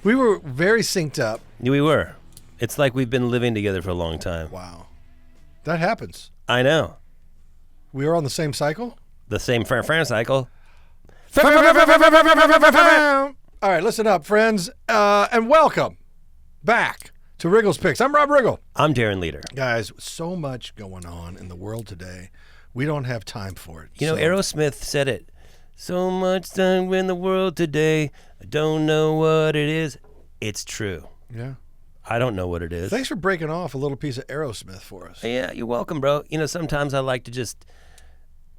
We were very synced up. We were. It's like we've been living together for a long time. Wow. That happens. I know. We were on the same cycle? The same cycle. All right, listen up, friends, and welcome back to Riggle's Picks. I'm Rob Riggle. I'm Darren Leader. Guys, so much going on in the world today. We don't have time for it. You know, Aerosmith said it. So much time in the world today. I don't know what it is. It's true. Yeah. I don't know what it is. Thanks for breaking off a little piece of Aerosmith for us. Yeah, you're welcome, bro. You know, sometimes I like to just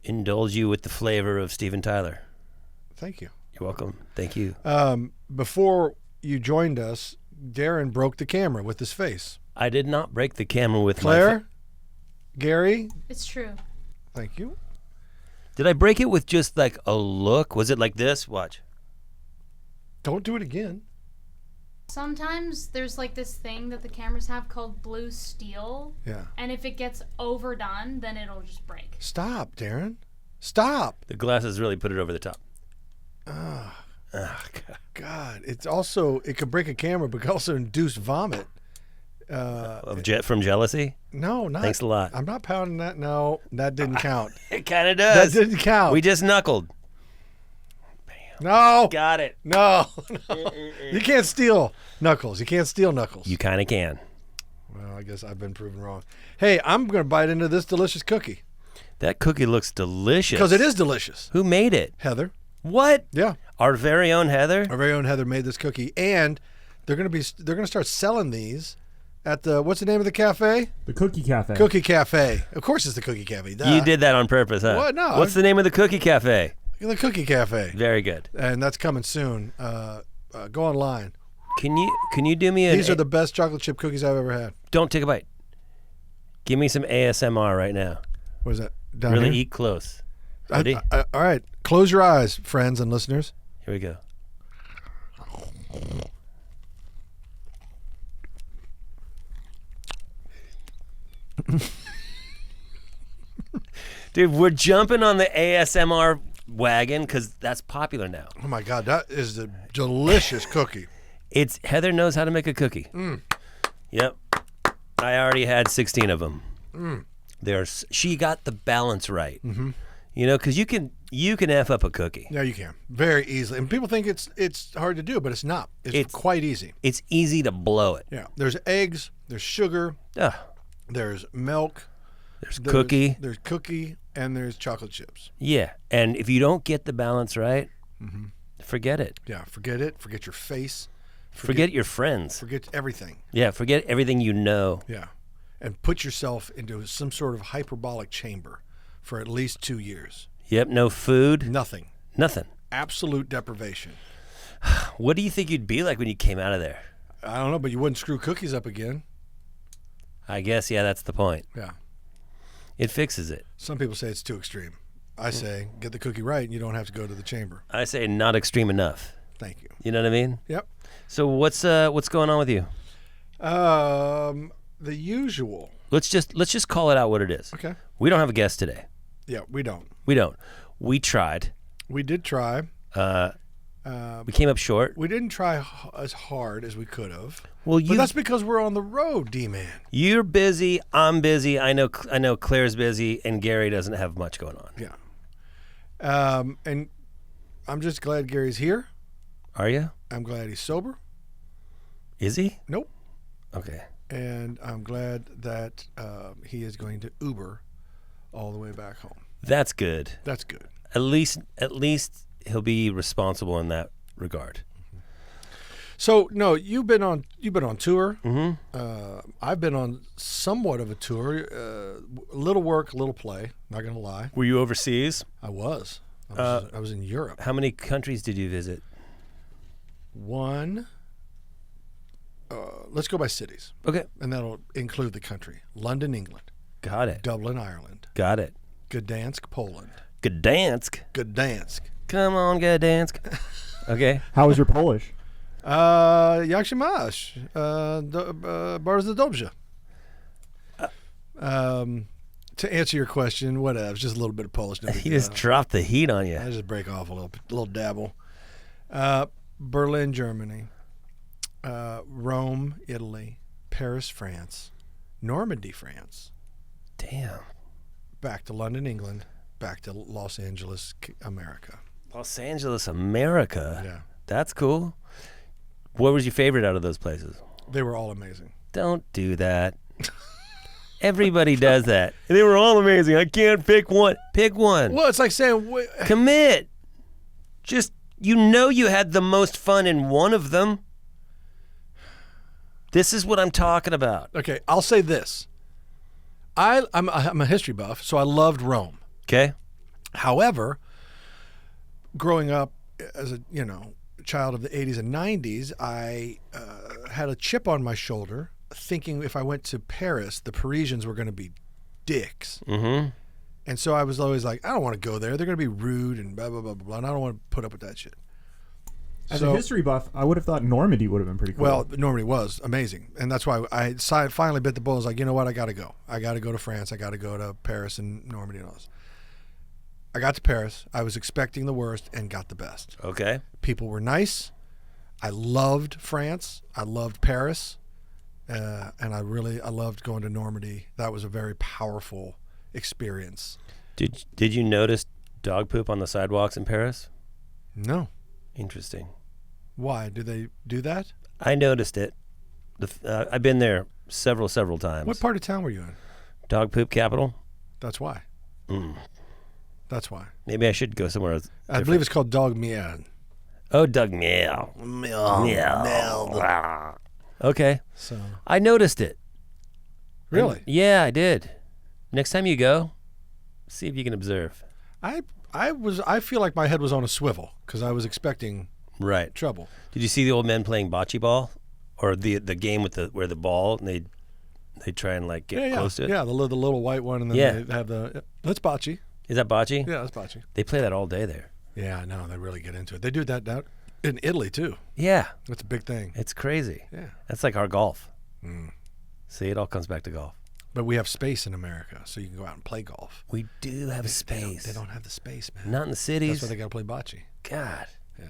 indulge you with the flavor of Steven Tyler. Thank you. You're welcome. Thank you. Before you joined us, Darren broke the camera with his face. I did not break the camera with Claire, Gary. It's true. Thank you. Did I break it with just like a look? Was it like this? Watch. Don't do it again. Sometimes there's like this thing that the cameras have called blue steel. Yeah. And if it gets overdone, then it'll just break. Stop, Darren. Stop. The glasses really put it over the top. God. It's also, it could break a camera, but could also induce vomit. From jealousy? No, not. Thanks a lot. I'm not pounding that. No, that didn't count. It kind of does. That didn't count. We just knuckled. No. Got it. No. You can't steal Knuckles. You can't steal Knuckles. You kind of can. Well, I guess I've been proven wrong. Hey, I'm going to bite into this delicious cookie. That cookie looks delicious. Because it is delicious. Who made it? Heather. What? Yeah. Our very own Heather? Our very own Heather made this cookie. And they're going to start selling these at the, what's the name of the cafe? The Cookie Cafe. Cookie Cafe. Of course it's the Cookie Cafe. Duh. You did that on purpose, huh? What? No. What's the name of the cookie cafe? The Cookie Cafe. Very good. And that's coming soon. Go online. Can you do me These are the best chocolate chip cookies I've ever had. Don't take a bite. Give me some ASMR right now. What is that? Down Really here? eat close. Ready? All right. Close your eyes, friends and listeners. Here we go. Dude, we're jumping on the ASMR wagon because that's popular now. Oh my God, that is a delicious cookie. It's Heather knows how to make a cookie. Yep. I already had 16 of them. She got the balance right. Mm-hmm. You know, because you can F up a cookie. Yeah, you can very easily, and people think it's hard to do, but it's not. It's quite easy. It's easy to blow it. Yeah, there's eggs, there's sugar, there's milk, there's cookie, and there's chocolate chips. Yeah, and if you don't get the balance right, forget it. Yeah, forget it. Forget your face. Forget your friends. Forget everything. Yeah, forget everything you know. Yeah, and put yourself into some sort of hyperbolic chamber for at least 2 years. Yep, no food. Nothing. Absolute deprivation. What do you think you'd be like when you came out of there? I don't know, but you wouldn't screw cookies up again. I guess, yeah, that's the point. Yeah. It fixes it. Some people say it's too extreme. I say get the cookie right and you don't have to go to the chamber. I say not extreme enough. Thank you. You know what I mean? Yep. So what's going on with you? The usual. Let's just call it out what it is. Okay. We don't have a guest today. Yeah, we don't. We tried. We did try. We came up short. We didn't try as hard as we could have. Well, but that's because we're on the road, D-Man. You're busy. I'm busy. I know Claire's busy, and Gary doesn't have much going on. Yeah. And I'm just glad Gary's here. Are you? I'm glad he's sober. Is he? Nope. Okay. And I'm glad that he is going to Uber all the way back home. That's good. That's good. At least he'll be responsible in that regard. So no, you've been on tour. Mm-hmm. I've been on somewhat of a tour. Little work, little play. Not gonna lie. Were you overseas? I was. I was in Europe. How many countries did you visit? One. Let's go by cities. Okay. And that'll include the country. London, England. Got it. Dublin, Ireland. Got it. Gdansk, Poland. Gdansk. Gdansk. Come on, Gdansk. Okay. How was your Polish? Jak się masz? Bardzo dobrze. To answer your question, whatever. Just a little bit of Polish. He just dropped the heat on you. I just break off a little dabble. Berlin, Germany. Rome, Italy, Paris, France, Normandy, France, Damn. back to London, England, back to Los Angeles, America. Los Angeles, America. Yeah. That's cool. What was your favorite out of those places? They were all amazing. Don't do that. Everybody does that. They were all amazing. I can't pick one. Pick one. Well, it's like saying, Commit. Just, you had the most fun in one of them. This is what I'm talking about. okay, I'll say this. I'm a history buff, so I loved Rome. Okay? However, growing up as a child of the 80s and 90s, I had a chip on my shoulder, thinking if I went to Paris, the Parisians were going to be dicks. Mm-hmm. And so I was always like, I don't want to go there. They're going to be rude and blah, blah, blah, blah, blah, and I don't want to put up with that shit. As a history buff, I would have thought Normandy would have been pretty cool. Well, Normandy was amazing. And that's why I finally bit the bullet. I was like, you know what? I got to go. I got to go to France. I got to go to Paris and Normandy and all this. I got to Paris. I was expecting the worst and got the best. Okay. People were nice. I loved France. I loved Paris. And I loved going to Normandy. That was a very powerful experience. Did you notice dog poop on the sidewalks in Paris? No. Interesting. Why? Do they do that? I noticed it. I've been there several times. What part of town were you in? Dog poop capital? That's why. That's why. Maybe I should go somewhere else. I believe it's called Dog Mian. Oh, Doug Meow. Meow. Okay. So I noticed it. really, Yeah, I did. Next time you go, see if you can observe. I feel like my head was on a swivel because I was expecting Right. trouble. Did you see the old men playing bocce ball, or the game with the ball and they try and like get close to it? Yeah, the little white one, and then Yeah. they have that's bocce. Is that bocce? Yeah, that's bocce. They play that all day there. Yeah, I know. They really get into it. They do that now in Italy too. Yeah, That's a big thing. it's crazy. Yeah. That's like our golf. Mm. See, it all comes back to golf. But we have space in America, so you can go out and play golf. We do have space. They don't have the space, man. Not in the cities. That's why they got to play bocce. God. Yeah.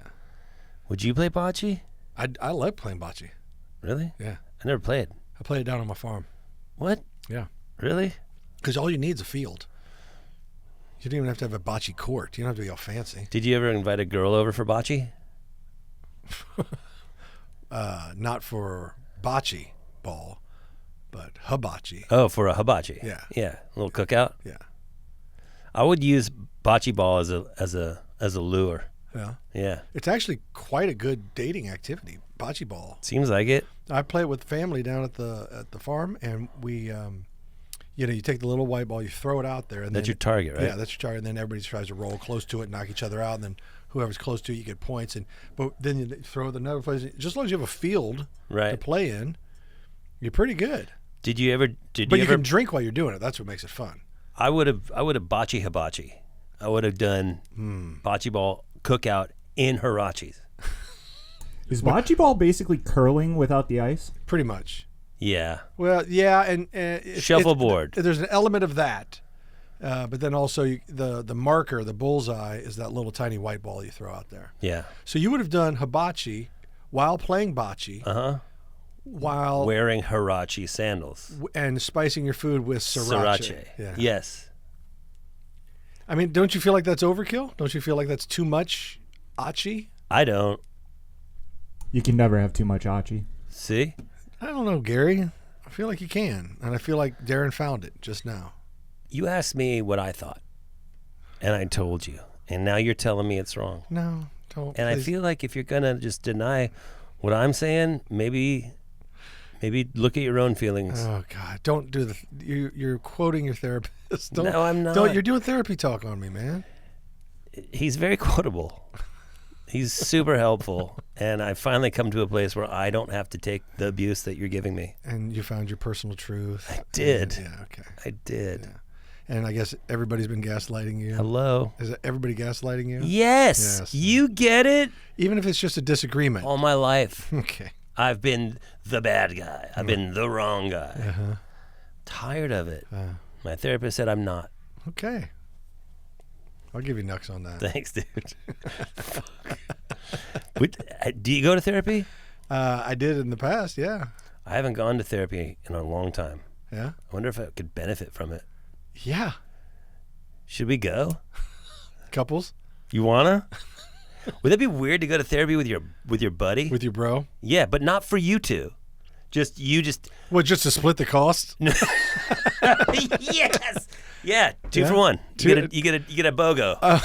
Would you play bocce? I like playing bocce. Really? Yeah. I never played. I play it down on my farm. What? Yeah. Really? Because all you need is a field. You don't even have to have a bocce court. You don't have to be all fancy. Did you ever invite a girl over for bocce? Not for bocce ball, but hibachi. Oh, for a hibachi. Yeah. Yeah. A little cookout. Yeah. I would use bocce ball as a lure. Yeah. Yeah. It's actually quite a good dating activity, bocce ball. Seems like it. I play it with family down at the farm, and we, you take the little white ball, you throw it out there, and That's then, your target, right? Yeah, that's your target. And then everybody tries to roll close to it, knock each other out, and then whoever's close to it, you get points. But then you throw it another place. Just as long as you have a field to Right. play in, you're pretty good. Did you ever? But you can drink while you're doing it. That's what makes it fun. I would have bocce hibachi. I would have done bocce ball cookout in Hirachis. Is bocce ball basically curling without the ice? Pretty much. Yeah. Well, yeah, and Shuffleboard. There's an element of that, but then also the marker, the bullseye, is that little tiny white ball you throw out there. Yeah. So you would have done hibachi while playing bocce, while Wearing Hirachi sandals. and spicing your food with sriracha. Sriracha. Yeah. Yes. I mean, don't you feel like that's overkill? Don't you feel like that's too much achi? I don't. You can never have too much achi. See? I don't know, Gary. I feel like you can, and I feel like Darren found it just now. You asked me what I thought, and I told you, and now you're telling me it's wrong. No, don't. And I please. feel like if you're gonna just deny what I'm saying, maybe look at your own feelings. Oh God! Don't do you're quoting your therapist. Don't, No, I'm not. Don't. You're doing therapy talk on me, man. He's very quotable. He's super helpful, and I finally come to a place where I don't have to take the abuse that you're giving me. And you found your personal truth. I did. Yeah. Okay. I did. Yeah. And I guess everybody's been gaslighting you. Hello. Is everybody gaslighting you? Yes. Yes. You get it? Even if it's just a disagreement. All my life, Okay. I've been the bad guy. I've been the wrong guy. Tired of it. My therapist said I'm not. Okay. I'll give you nucks on that. Thanks, dude. Do you go to therapy? I did in the past, yeah. I haven't gone to therapy in a long time. Yeah? I wonder if I could benefit from it. Yeah. Should we go? Couples? You wanna? Would that be weird to go to therapy with your buddy? With your bro? Yeah, but not for you two. Just Well, just to split the cost? Yes. Yeah, 2 for 1. Two- You get a BOGO.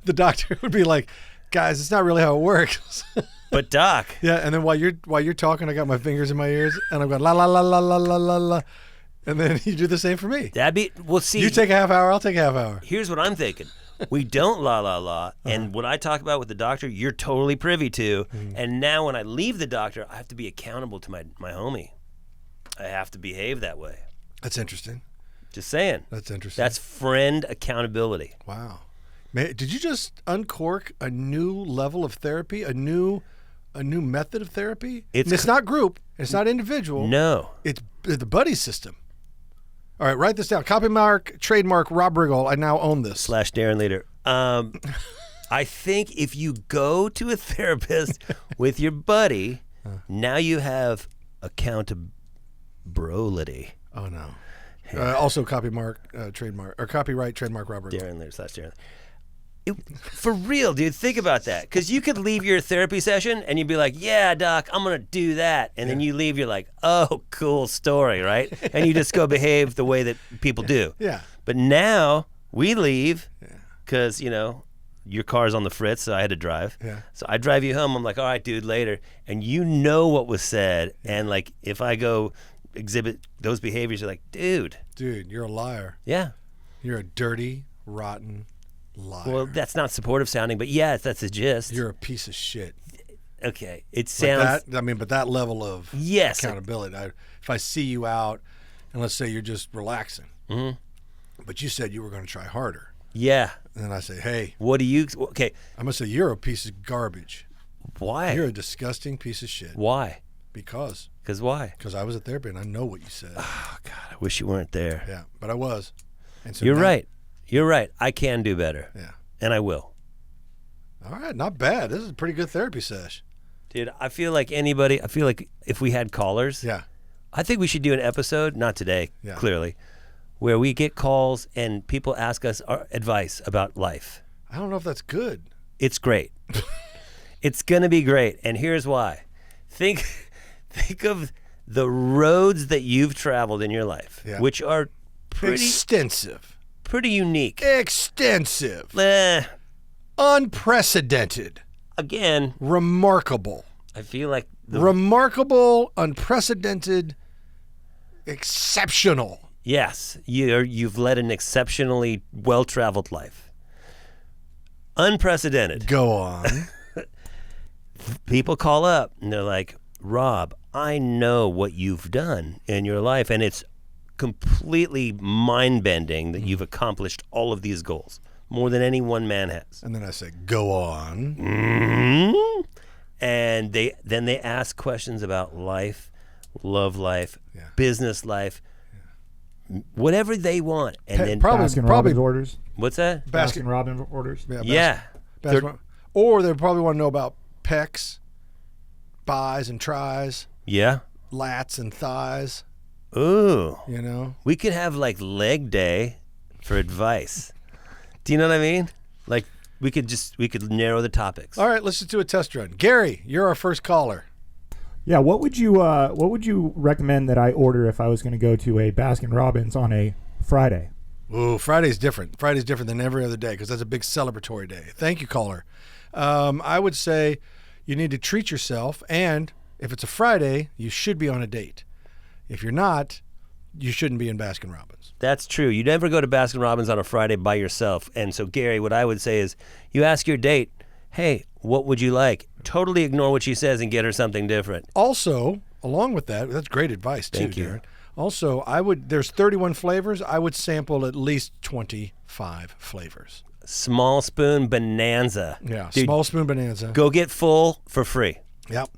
The doctor would be like, guys, it's not really how it works. But doc, Yeah, and then while you're talking, I got my fingers in my ears, and I'm going la la la la la la la la, and then you do the same for me. we'll see. You take a half hour, I'll take a half hour. Here's what I'm thinking. We don't la la la, and what I talk about with the doctor, you're totally privy to. And now when I leave the doctor, I have to be accountable to my homie. I have to behave that way. That's interesting. Just saying. That's interesting. That's friend accountability. Wow. Did you just uncork a new level of therapy? A new method of therapy? It's not group. It's not individual. No. It's the buddy system. All right, write this down. Copy mark, trademark, Rob Riggle. I now own this. / Darren Leader. I think if you go to a therapist with your buddy, now you have accountability. Oh, no. Also copy mark, trademark, or copyright, trademark, Rob Riggle. Darren Leader / Darren. For real, dude, think about that. Because you could leave your therapy session and you'd be like, yeah, doc, I'm going to do that. And then you leave, you're like, oh, cool story, right? And you just go behave the way that people do. Yeah. But now we leave because, your car's on the fritz, so I had to drive. Yeah. So I drive you home. I'm like, all right, dude, later. And you know what was said. And, like, if I go exhibit those behaviors, you're like, dude. Dude, you're a liar. Yeah. You're a dirty, rotten liar. Well, that's not supportive sounding, but yes, that's the gist. You're a piece of shit. Okay. It sounds. But that level of accountability. If I see you out, and let's say you're just relaxing, but you said you were going to try harder. Yeah. And then I say, hey. What do you. Okay. I'm going to say, you're a piece of garbage. Why? You're a disgusting piece of shit. Why? Because why? I was at therapy and I know what you said. Oh, God, I wish you weren't there. Yeah, but I was. And so You're now- right. You're right. I can do better. Yeah. And I will. All right, not bad. This is a pretty good therapy sesh. Dude, I feel like if we had callers, Yeah. I think we should do an episode, not today, Yeah. clearly, where we get calls and people ask us our advice about life. I don't know if that's good. It's great. It's going to be great. And here's why. Think of the roads that you've traveled in your life, which are pretty unique. Extensive. Eh, Unprecedented. again, Remarkable. I feel like Remarkable, unprecedented, exceptional. yes, you've led an exceptionally well-traveled life. Unprecedented. Go on. People call up and they're like, Rob, I know what you've done in your life, and it's completely mind-bending that you've accomplished all of these goals, more than any one man has. And then I say, go on. Mm-hmm. And they ask questions about life, love life, business life, whatever they want. And then Baskin Robbins orders. what's that? Baskin Robbins orders. Yeah. Or they probably want to know about pecs, buys and tries, Yeah. lats and thighs, Ooh. you know? We could have like leg day for advice. Do you know what I mean? Like we could narrow the topics. All right, let's just do a test run. Gary, you're our first caller. Yeah, what would you recommend that I order if I was going to go to a Baskin Robbins on a Friday? Ooh, Friday's different. Friday's different than every other day because that's a big celebratory day. Thank you, caller. I would say you need to treat yourself, and if it's a Friday, you should be on a date. If you're not, you shouldn't be in Baskin Robbins. That's true. You never go to Baskin Robbins on a Friday by yourself. And so, Gary, what I would say is you ask your date, hey, what would you like? Totally ignore what she says and get her something different. Also, along with that, that's great advice too, Thank you. Darren. Also, there's 31 flavors. I would sample at least 25 flavors. Small spoon bonanza. Yeah, Dude, small spoon bonanza. go get full for free. Yep.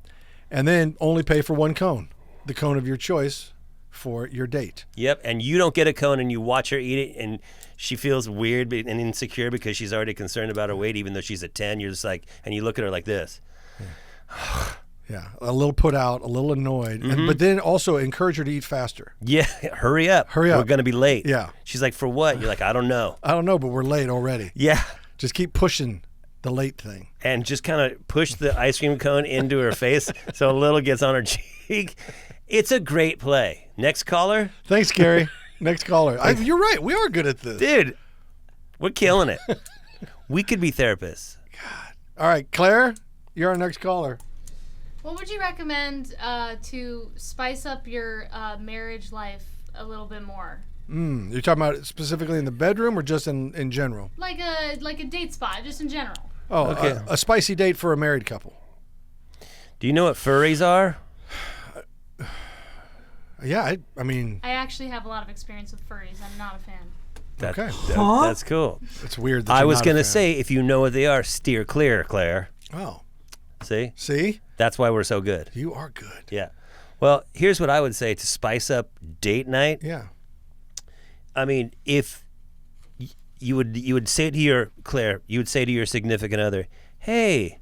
And then only pay for one cone, the cone of your choice for your date. Yep, and you don't get a cone and you watch her eat it and she feels weird and insecure because she's already concerned about her weight even though she's a 10. You're just like, and you look at her like this. Yeah, a little put out, a little annoyed, but then also encourage her to eat faster. Yeah, hurry up. Hurry up. We're going to be late. Yeah. She's like, for what? You're like, I don't know. I don't know, but we're late already. Yeah. Just keep pushing the late thing. And just kind of push the ice cream cone into her face so a little gets on her cheek. It's a great play. Next caller. Thanks, Gary. Next caller. You're right. We are good at this. Dude, we're killing it. We could be therapists. All right, Claire, you're our next caller. What would you recommend to spice up your marriage life a little bit more? You're talking about it specifically in the bedroom or just in general? Like a date spot, just in general. Oh, Okay. A spicy date for a married couple. Do you know what furries are? Yeah, I mean, I actually have a lot of experience with furries. I'm not a fan. okay. That's cool. It's weird that I you're was not a going to fan. say, if you know what they are, steer clear, Claire. Oh, See? see? That's why we're so good. You are good. Yeah. Well, here's what I would say to spice up date night. Yeah. I mean, if you would say to your Claire, you would say to your significant other, "Hey,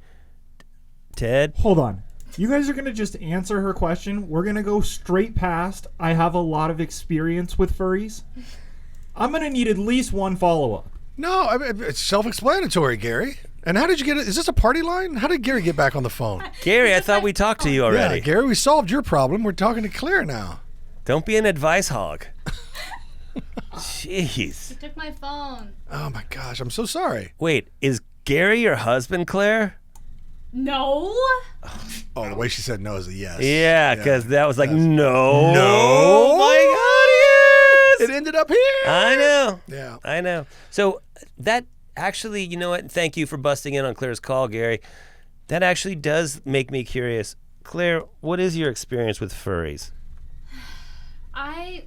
Ted." Hold on. You guys are going to just answer her question. We're going to go straight past. I have a lot of experience with furries. I'm going to need at least one follow-up. No, I mean, it's self-explanatory, Gary. And how did you get it? Is this a party line? How did Gary get back on the phone? Gary, I thought we talked to you Yeah, already. Gary, we solved your problem. We're talking to Claire now. Don't be an advice hog. Jeez. You took my phone. Oh my gosh, I'm so sorry. Wait, is Gary your husband, Claire? No. Oh, the way she said no is a yes. Yeah, because that was like, no. No. Oh my God, It ended up here. I know. Yeah. I know. So that actually, you know what? Thank you for busting in on Claire's call, Gary. That actually does make me curious. Claire, what is your experience with furries? I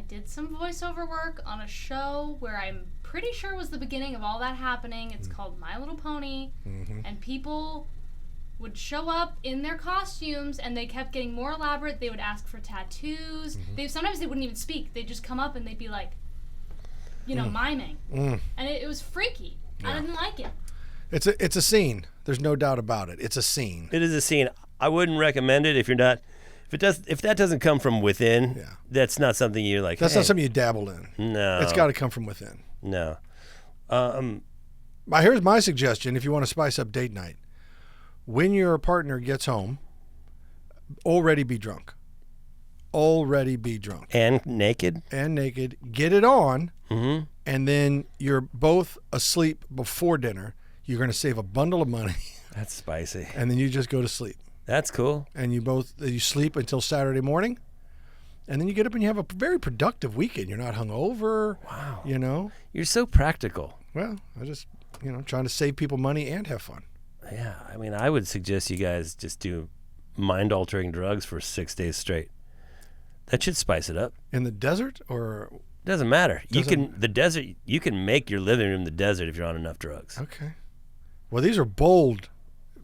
did some voiceover work on a show where I'm pretty sure was the beginning of all that happening. It's called My Little Pony, and people would show up in their costumes, and they kept getting more elaborate. They would ask for tattoos. Sometimes they wouldn't even speak. They'd just come up and they'd be like, miming, and it was freaky. I didn't like it. It's a scene. There's no doubt about it. It's a scene. It is a scene. I wouldn't recommend it if you're not. If that doesn't come from within, Yeah. that's not something you're like. That's hey. not something you dabble in. No. It's got to come from within. No. Here's my suggestion if you want to spice up date night. When your partner gets home, already be drunk. Already be drunk. And naked. And naked. Get it on. Mm-hmm. And then you're both asleep before dinner. You're going to save a bundle of money. That's spicy. And then you just go to sleep. That's cool. And you sleep until Saturday morning. And then you get up and you have a very productive weekend. You're not hungover. Wow. You're so practical. Well, I just, trying to save people money and have fun. Yeah. I mean, I would suggest you guys just do mind-altering drugs for 6 days straight. That should spice it up. In the desert or? Doesn't matter. You Doesn't- can make your living room the desert if you're on enough drugs. Okay. Well, these are bold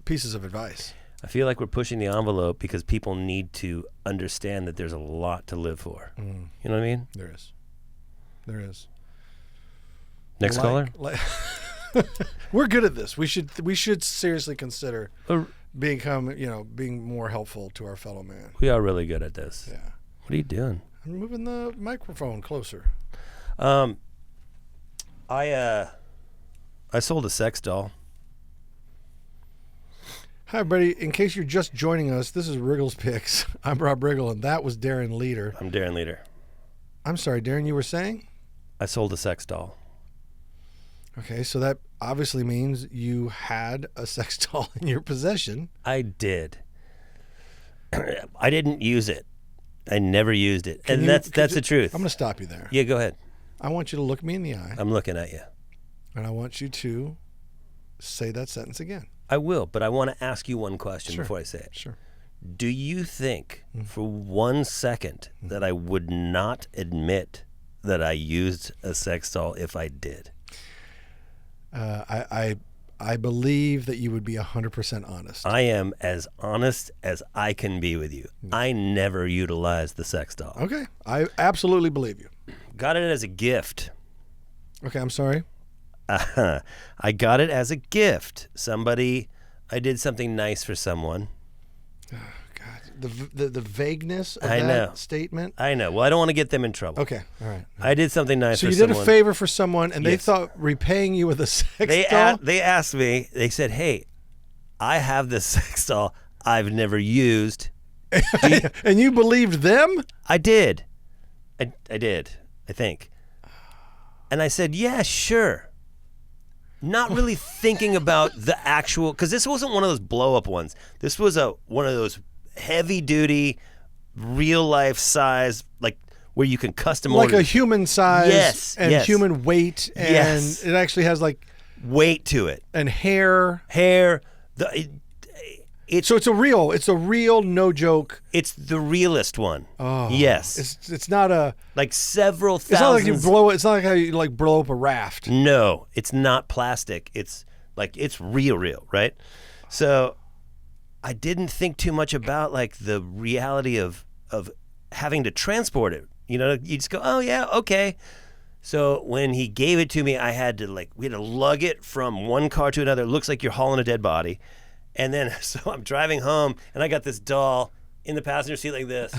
pieces of advice. I feel like we're pushing the envelope because people need to understand that there's a lot to live for. You know what I mean? There is. There is. Next caller? We're good at this. We should seriously consider Uh, being more helpful to our fellow man. We are really good at this. Yeah. What are you doing? I'm moving the microphone closer. I sold a sex doll. Hi, everybody. In case you're just joining us, this is Riggle's Picks. I'm Rob Riggle, and that was Darren Leader. I'm Darren Leader. I'm sorry, Darren, you were saying? I sold a sex doll. Okay, so that obviously means you had a sex doll in your possession. I did. I didn't use it. I never used it. And that's the truth. I'm going to stop you there. Yeah, go ahead. I want you to look me in the eye, I'm looking at you. and I want you to say that sentence again. I will, but I want to ask you one question Sure. before I say it. Sure. Do you think for 1 second that I would not admit that I used a sex doll if I did? I believe that you would be 100% honest. I am as honest as I can be with you. I never utilized the sex doll. Okay, I absolutely believe you. Got it as a gift. Okay, I'm sorry. I got it as a gift. I did something nice for someone, God, the vagueness of I that know. statement. I know. Well, I don't want to get them in trouble. Okay, all right. I did something nice So for you someone. did a favor for someone, and they Yes. thought repaying you with a sex They doll? they asked me. They said, "Hey, I have this sex doll I've never used." And you believed them? I did. I did. I think. And I said, "Yeah, sure." Not really thinking about the actual, because this wasn't one of those blow up ones. This was one of those heavy duty, real life size, like where you can custom Like order. a human size Yes, and yes. human weight, and Yes. it actually has like weight to it. and hair. Hair. So it's a real no joke. It's the realest one. Oh, yes. It's not a. Like several It's not thousands. like you blow. It's not like how you like blow up a raft. No, it's not plastic. It's like it's real, right? So I didn't think too much about like the reality of having to transport it. You know, you just go, "Oh yeah, okay." So when he gave it to me, we had to lug it from one car to another. It looks like you're hauling a dead body. And then, so I'm driving home, and I got this doll in the passenger seat like this.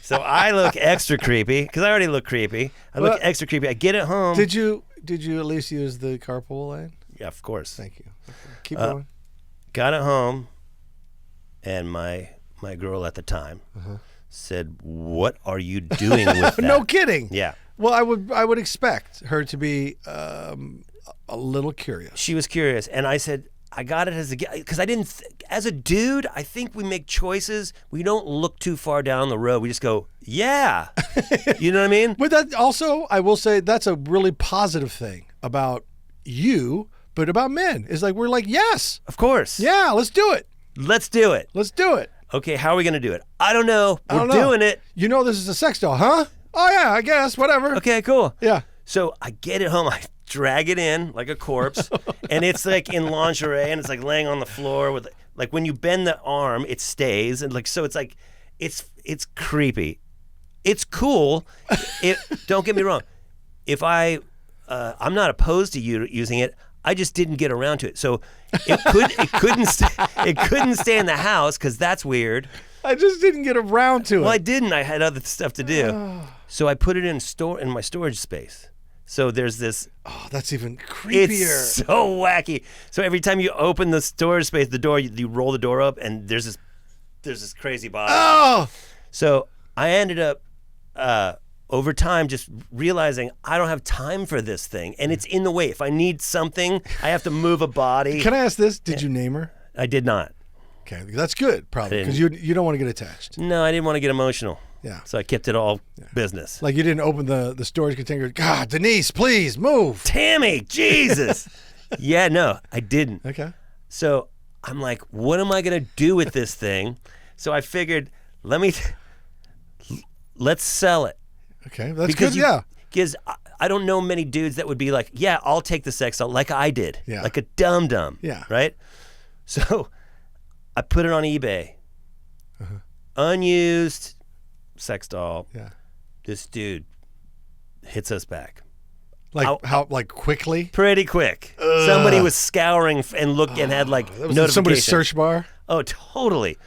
So I look extra creepy, because I already look creepy. I look extra creepy. I get it home. Did you at least use the carpool lane? Yeah, of course. Thank you. Okay. Keep going. Got it home, and my girl at the time said, "What are you doing with that?" No kidding. Yeah. Well, I would expect her to be a little curious. She was curious, and I said, I got it as a gift, because I didn't, as a dude, I think we make choices. We don't look too far down the road. We just go, yeah. You know what I mean? But that also, I will say, that's a really positive thing about you, but about men. Is like, we're like, yes. Of course. Yeah, let's do it. Let's do it. Let's do it. Okay, how are we going to do it? I don't know. I We're don't know. doing it. You know this is a sex doll, huh? Oh, yeah, I guess. Whatever. Okay, cool. Yeah. So I get it home. I drag it in like a corpse, and it's like in lingerie, and it's like laying on the floor with like when you bend the arm, it stays, and like so it's like it's creepy. It's cool. Don't get me wrong. If I'm not opposed to you using it. I just didn't get around to it. So it couldn't stay in the house because that's weird. I just didn't get around to Well, I it. didn't. I had other stuff to do. So I put it in my storage space. So there's this. Oh, that's even creepier. It's so wacky. So every time you open the storage space, the door, you roll the door up, and there's this crazy body. Oh! So I ended up over time just realizing I don't have time for this thing, and it's in the way. If I need something, I have to move a body. Can I ask this? Did you name her? I did not. Okay, that's good, probably, because you don't want to get attached. No, I didn't want to get emotional. Yeah. So I kept it all business. Like you didn't open the storage container. God, Denise, please move. Tammy, Jesus. Yeah, no, I didn't. Okay. So I'm like, what am I going to do with this thing? So I figured, let's sell it. Okay, that's good. Yeah. Because I don't know many dudes that would be like, yeah, I'll take the sex doll like I did. Yeah. Like a dum-dum. Yeah. Right? So I put it on eBay. Uh-huh. Unused sex doll. Yeah. This dude hits us back. Like how quickly? Pretty quick. Somebody was scouring and looked and had like That was in notification. somebody's search bar. Oh, totally.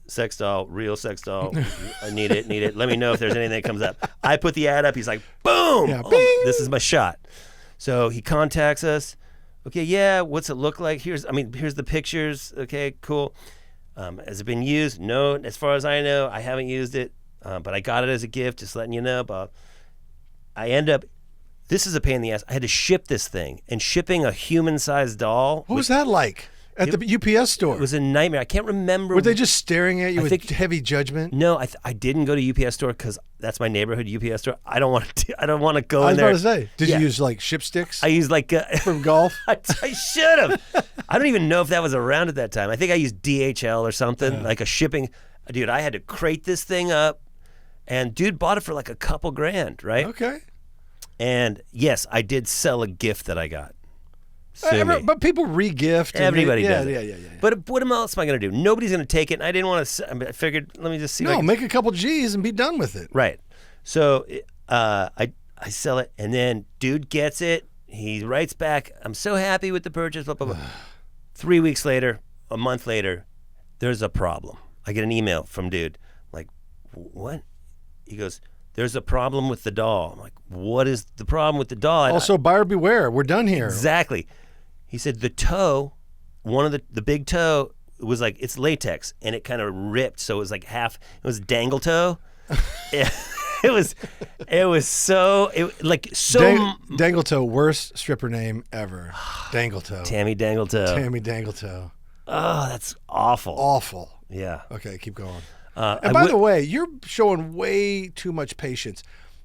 Sex doll, real sex doll. I need it. Let me know if there's anything that comes up. I put the ad up. He's like, boom. Yeah, Oh, bing. this is my shot. So he contacts us. Okay, yeah. What's it look like? Here's the pictures. Okay, cool. Has it been used? No. As far as I know, I haven't used it. But I got it as a gift. Just letting you know, Bob. I end up. This is a pain in the ass. I had to ship this thing, and shipping a human-sized doll. What was that like at the UPS store? It was a nightmare. I can't remember. Were they just staring at you I with think- heavy judgment? No, I didn't go to UPS store because that's my neighborhood UPS store. I don't want to. I don't want to go I was in there. about to say, did Yeah. you use like ship sticks I used like from golf? I should have. I don't even know if that was around at that time. I think I used DHL or something, like a shipping. Dude, I had to crate this thing up, and dude bought it for like a couple grand, right? Okay. And yes, I did sell a gift that I got. Sue me. But people re-gift. and Everybody yeah, does it. Yeah. But what else am I going to do? Nobody's going to take it. And I didn't want to. I figured, let me just see. if I No, can- make a couple G's and be done with it. Right. So I sell it, and then dude gets it. He writes back, I'm so happy with the purchase, blah, blah, blah. 3 weeks later, a month later, there's a problem. I get an email from dude. I'm like, what? He goes, there's a problem with the doll. I'm like, what is the problem with the doll? Also, buyer beware. We're done here. Exactly. He said the toe, one of the big toe was like, it's latex, and it kind of ripped, so it was like half, it was Dangletoe. It was so, Dangletoe, worst stripper name ever. Dangletoe. Tammy Dangletoe. Tammy Dangletoe. Oh, that's awful. Awful. Yeah. Okay, keep going. And by the way, you're showing way too much patience.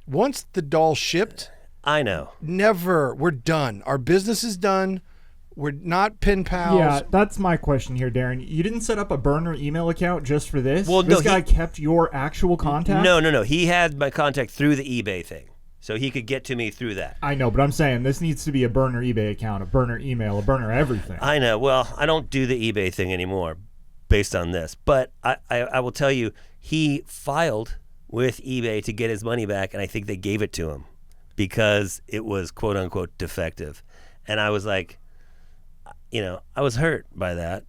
Once the doll shipped, I know. we're done. Our business is done. We're not pen pals. Yeah, that's my question here, Darren. You didn't set up a burner email account just for this? Well, this no, guy kept your actual contact? No. He had my contact through the eBay thing, so he could get to me through that. I know, but I'm saying this needs to be a burner eBay account, a burner email, a burner everything. I know. Well, I don't do the eBay thing anymore based on this, but I will tell you, he filed with eBay to get his money back, and I think they gave it to him because it was quote-unquote defective. And I was like, I was hurt by that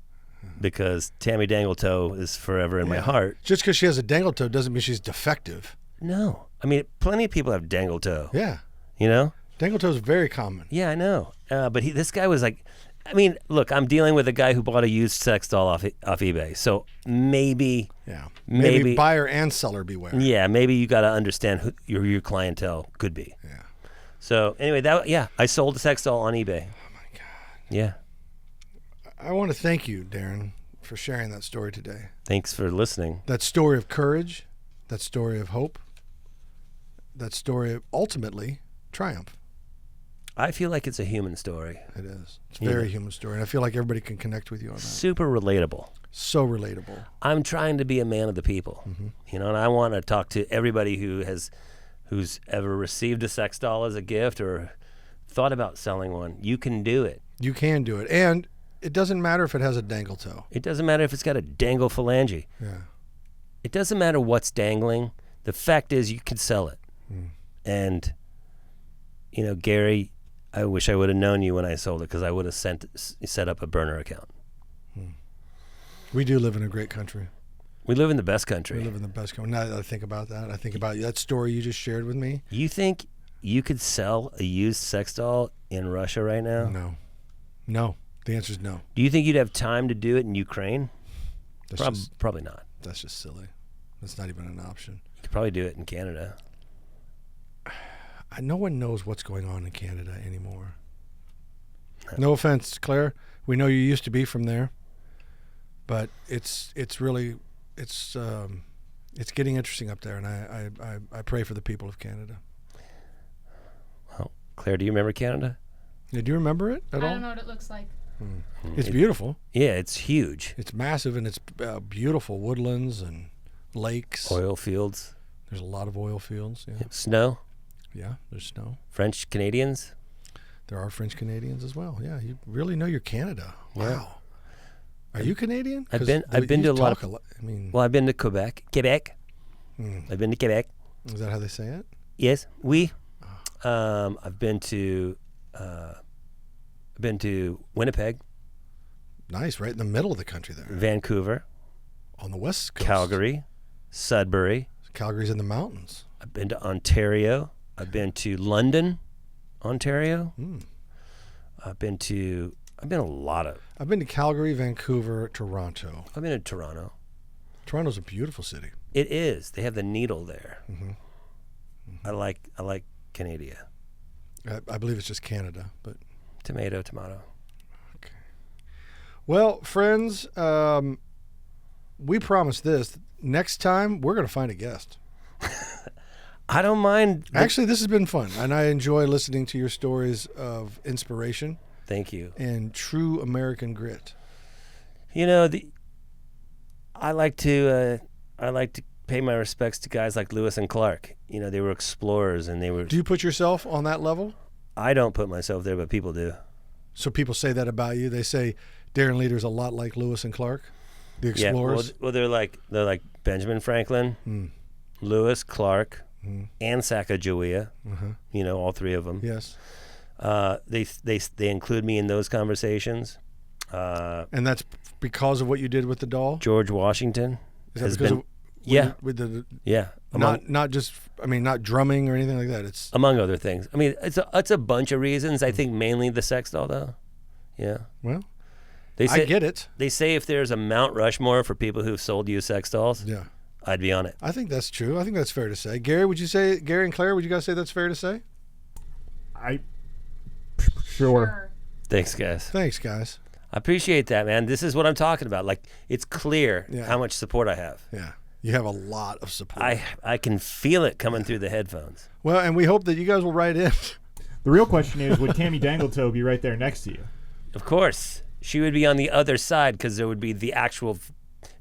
because Tammy Dangletoe is forever in my heart. Just because she has a Dangletoe doesn't mean she's defective. No. I mean, plenty of people have Dangletoe. Yeah. Dangletoe is very common. Yeah, I know. But this guy was like, I mean, look, I'm dealing with a guy who bought a used sex doll off eBay. So maybe. Yeah. Maybe buyer and seller beware. Yeah, maybe you got to understand who your clientele could be. Yeah. So anyway, I sold the sex doll on eBay. Oh my God. Yeah. I want to thank you, Darren, for sharing that story today. Thanks for listening. That story of courage, that story of hope, that story of ultimately triumph. I feel like it's a human story. It is. It's a very human story, and I feel like everybody can connect with you on that. Super relatable. So relatable. I'm trying to be a man of the people, and I want to talk to everybody who's ever received a sex doll as a gift or thought about selling one. You can do it. You can do it, and it doesn't matter if it has a Dangletoe. It doesn't matter if it's got a dangle phalange. Yeah. It doesn't matter what's dangling. The fact is you can sell it. And, Gary, I wish I would have known you when I sold it because I would have set up a burner account. We do live in a great country. We live in the best country. We live in the best country. Now that I think about that, I think about that story you just shared with me. You think you could sell a used sex doll in Russia right now? No. The answer is no. Do you think you'd have time to do it in Ukraine? Probably not. That's just silly. That's not even an option. You could probably do it in Canada. No one knows what's going on in Canada anymore. No offense, Claire. We know you used to be from there, but it's getting interesting up there, and I pray for the people of Canada. Well, Claire, do you remember Canada? Yeah, do you remember it at all? I don't know what it looks like. It's beautiful. Yeah, it's huge. It's massive, and it's beautiful woodlands and lakes. Oil fields. There's a lot of oil fields. Yeah. Snow. Yeah, there's snow. French Canadians. There are French Canadians as well. Yeah, you really know your Canada. Wow. Yeah. Are you Canadian? I've been to a lot of. Well, I've been to Quebec. I've been to Quebec. Is that how they say it? Yes, oui. I've been to Winnipeg. Nice, right in the middle of the country there. Vancouver. On the west coast. Calgary. Sudbury. Calgary's in the mountains. I've been to Ontario. I've been to London, Ontario. I've been to a lot of. I've been to Calgary, Vancouver, Toronto. I've been to Toronto. Toronto's a beautiful city. It is. They have the needle there. I like Canada. I believe it's just Canada, but tomato. Okay. Well, friends, we promise this. Next time, we're going to find a guest. I don't mind. Actually, this has been fun, and I enjoy listening to your stories of inspiration. Thank you. And true American grit. I like to pay my respects to guys like Lewis and Clark. They were explorers, and they were. Do you put yourself on that level? I don't put myself there, but people do. So people say that about you. They say Darren Leader's a lot like Lewis and Clark, the explorers. Yeah, well, they're like Benjamin Franklin, Lewis, Clark, and Sacagawea. All three of them. Yes. They include me in those conversations. And that's because of what you did with the doll? George Washington Is that has because been, of yeah, with the yeah, not just not drumming or anything like that. It's among other things. I mean, it's a bunch of reasons. I think mainly the sex doll, though. Yeah. well, They say, I get it. They say if there's a Mount Rushmore for people who've sold you sex dolls, Yeah. I'd be on it. I think that's true. I think that's fair to say. Gary and Claire, would you guys say that's fair to say? Sure. Thanks, guys. Thanks, guys. I appreciate that, man. This is what I'm talking about. Like, it's clear Yeah. how much support I have. Yeah. You have a lot of support. I can feel it coming through the headphones. Well, and we hope that you guys will write in. The real question is, would Tammy Dangletoe be right there next to you? Of course. She would be on the other side because there would be the actual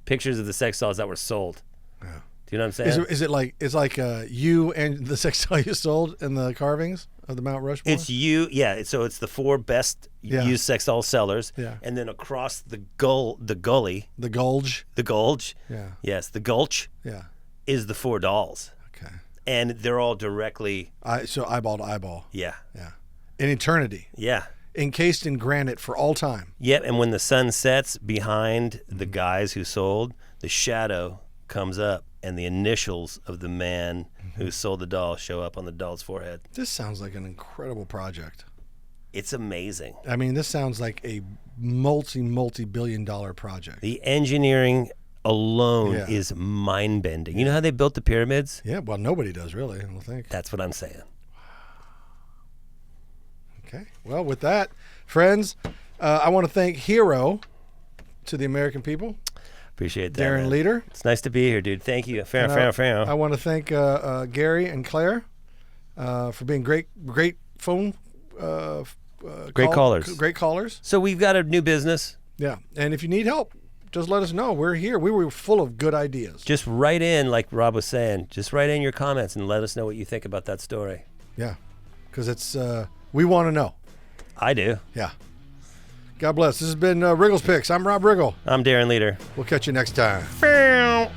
pictures of the sex dolls that were sold. Yeah. Do you know what I'm saying? Is it like you and the sex doll you sold in the carvings of the Mount Rushmore? It's you, yeah. So it's the 4 best used sex doll sellers, Yeah. and then across the gully, the Gulch. the gulch, Yeah. yes, the gulch Yeah. is the 4 dolls, Okay. and they're all directly, So eyeball to eyeball. yeah, Yeah. In eternity, yeah, encased in granite for all time. yep. And when the sun sets behind the guys who sold, the shadow comes up, and the initials of the man who sold the doll show up on the doll's forehead. This sounds like an incredible project. It's amazing. I mean, this sounds like a multi-billion-dollar project. The engineering alone Yeah. is mind-bending. You know how they built the pyramids? Yeah, well, nobody does really, I don't think. That's what I'm saying. Okay. Well, with that, friends, I want to thank Hero to the American people, Appreciate that. Darren man. Leader. It's nice to be here, dude. Thank you. And I want to thank Gary and Claire for being great phone Great callers. Great callers. So we've got a new business. Yeah. And if you need help, just let us know. We're here. We were full of good ideas. Just write in, like Rob was saying, just write in your comments and let us know what you think about that story. Yeah. Because it's, we want to know. I do. Yeah. God bless. This has been Riggle's Picks. I'm Rob Riggle. I'm Darren Leader. We'll catch you next time. Bow.